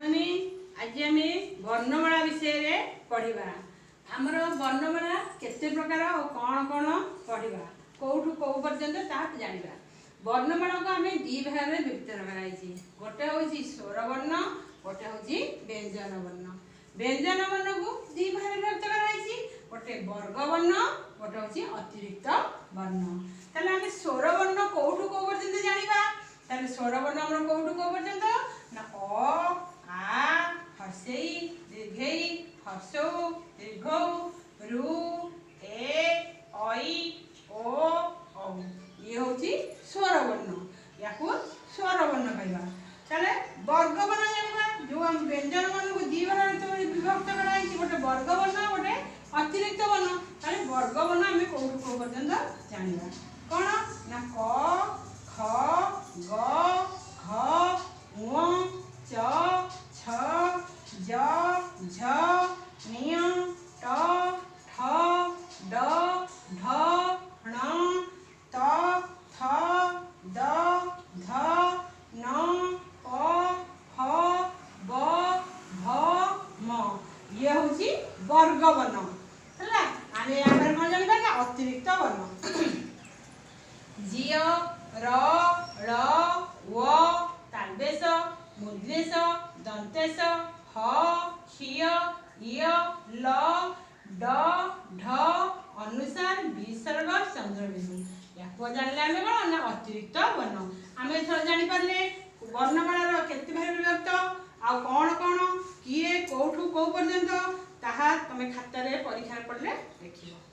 आज आम वर्णमाला विषय पढ़ा। आमर वर्णमाला केते प्रकार और कौन कौन पढ़ा कौटू कौ पर्यंत जाना। वर्णमाला को आम दी भाग में विभक्त कराई। गोटे हूँ स्वर वर्ण, गोटे हूँ व्यंजन वर्ण। व्यंजन वर्ण को दी भाग में विभक्त कराई। गोटे वर्ग वर्ण, गोटे हूँ अतिरिक्त वर्ण। ताले आम स्वर वर्ण कौटू कौ पर्यंत जाना। ताले स्वर वर्ण आम कौटू कौ पर्यंत ना अ आ हर्षई दीर्घई हर्षौ दीर्घौ रु ए ऐ ओ औ ये हूँ स्वर वर्ण। या स्वर वर्ण कहवा। ताले वर्ग वर्ण जाना। जो आम व्यंजन वर्ण को दी भाग विभक्त कराई। गोटे वर्ग वर्ण, गोटे अतिरिक्त वर्ण। ताले वर्ग वर्ण आम कौटू कौ पर्यंत जाना। कौन ना क ख ग घ ङ च छ ज झ ञ ट ठ ड ढ ण त थ द ध न प फ ब भ म ये हूँ वर्ग वर्ण है। आम यहाँ कौन जाना अतिरिक्त वर्ण। झील र ळ व तालबेश मूर्धनेश दंतेश ह क्षीय य ल ड ढ अनुसार विसर्ग चंद्रबिंदु। या जानले आम कौन ना अतिरिक्त वर्ण। आम जापारे वर्णमाला केते भाग विभक्त आ कौन कौन किए कौठू कौ पर्यंत ताहा तुम खाता परीक्षा पढ़ले देखियो।